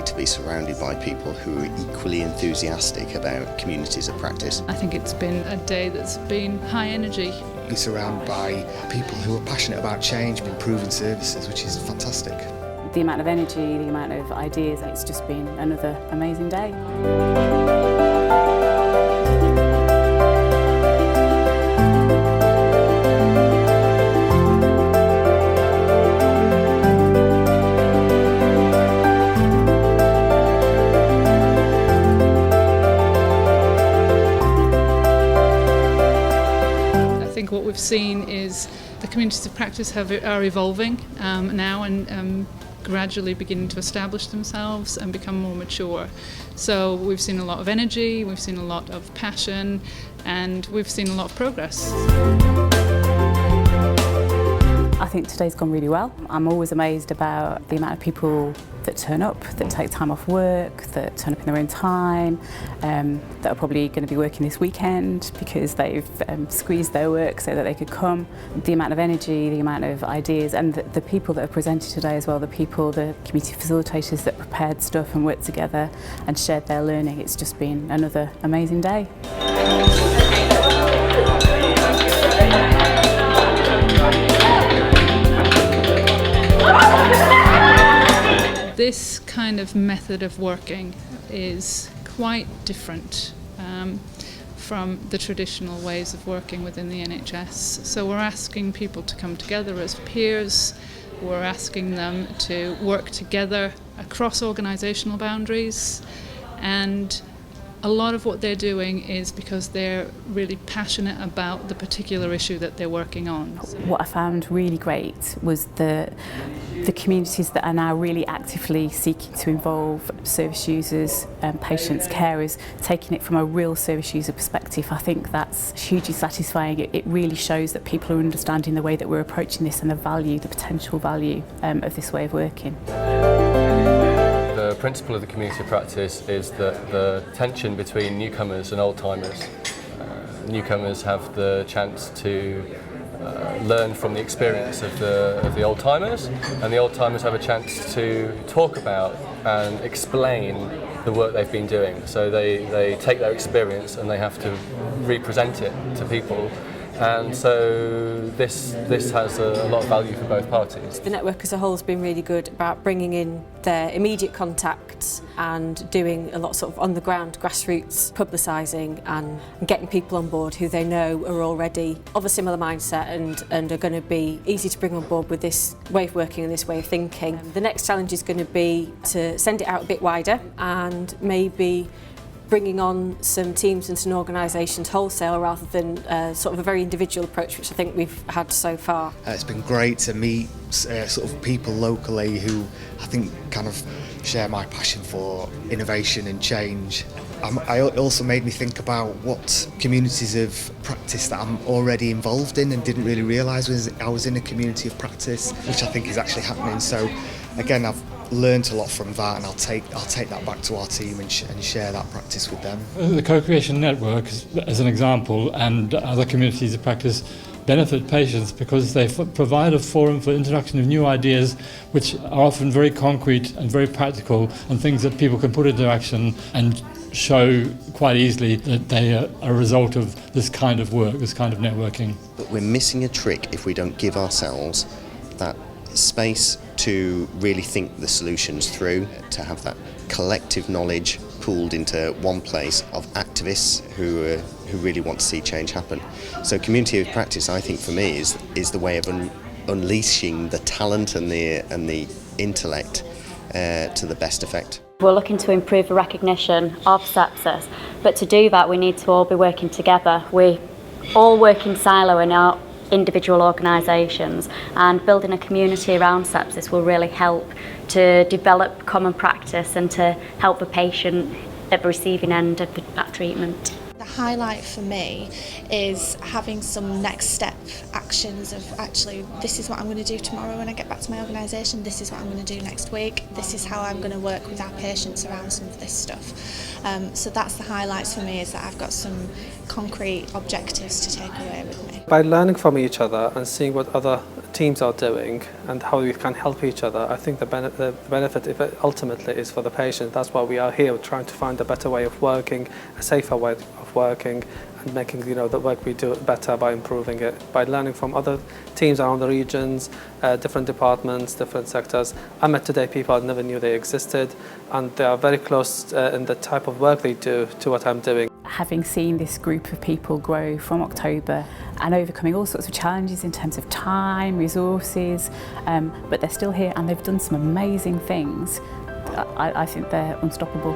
to be surrounded by people who are equally enthusiastic about communities of practice. I think it's been a day that's been high energy. Be surrounded by people who are passionate about change, improving services, which is fantastic. The amount of energy, the amount of ideas, it's just been another amazing day. I think what we've seen is the communities of practice are evolving now and gradually beginning to establish themselves and become more mature. So we've seen a lot of energy, we've seen a lot of passion, and we've seen a lot of progress. I think today's gone really well. I'm always amazed about the amount of people that turn up, that take time off work, that turn up in their own time, that are probably going to be working this weekend because they've squeezed their work so that they could come. The amount of energy, the amount of ideas, and the people that have presented today as well, the community facilitators that prepared stuff and worked together and shared their learning. It's just been another amazing day. This kind of method of working is quite different from the traditional ways of working within the NHS. So we're asking people to come together as peers, we're asking them to work together across organisational boundaries, and a lot of what they're doing is because they're really passionate about the particular issue that they're working on. What I found really great was the communities that are now really actively seeking to involve service users, patients, carers, taking it from a real service user perspective. I think that's hugely satisfying. It really shows that people are understanding the way that we're approaching this and the potential value of this way of working. The principle of the community of practice is that the tension between newcomers and old-timers. Newcomers have the chance to learn from the experience of the old-timers, and the old-timers have a chance to talk about and explain the work they've been doing. So they take their experience and they have to represent it to people. And so this has a lot of value for both parties. The network as a whole has been really good about bringing in their immediate contacts and doing a lot sort of on the ground grassroots publicising and getting people on board who they know are already of a similar mindset and are going to be easy to bring on board with this way of working and this way of thinking. The next challenge is going to be to send it out a bit wider and maybe bringing on some teams and some organisations wholesale rather than sort of a very individual approach, which I think we've had so far. It's been great to meet sort of people locally who I think kind of share my passion for innovation and change. It also made me think about what communities of practice that I'm already involved in and didn't really realise I was in a community of practice, which I think is actually happening. So again, I've learned a lot from that, and I'll take that back to our team and share that practice with them. The co-creation network, as an example, and other communities of practice benefit patients because they provide a forum for introduction of new ideas which are often very concrete and very practical and things that people can put into action and show quite easily that they are a result of this kind of work, this kind of networking. But we're missing a trick if we don't give ourselves that space to really think the solutions through, to have that collective knowledge pooled into one place of activists who really want to see change happen. So community of practice, I think for me, is the way of unleashing the talent and the intellect to the best effect. We're looking to improve the recognition of sepsis, but to do that we need to all be working together. We all work in silo in our individual organisations, and building a community around sepsis will really help to develop common practice and to help the patient at the receiving end of that treatment. The highlight for me is having some next step actions of actually this is what I'm going to do tomorrow when I get back to my organisation, this is what I'm going to do next week, this is how I'm going to work with our patients around some of this stuff. So that's the highlights for me, is that I've got some concrete objectives to take away with me. By learning from each other and seeing what other teams are doing and how we can help each other, I think the benefit ultimately is for the patient. That's why we are here, trying to find a better way of working, a safer way of working, and making the work we do better by improving it, by learning from other teams around the regions, different departments, different sectors. I met today people I never knew they existed, and they are very close in the type of work they do to what I'm doing. Having seen this group of people grow from October and overcoming all sorts of challenges in terms of time, resources, but they're still here and they've done some amazing things, I think they're unstoppable.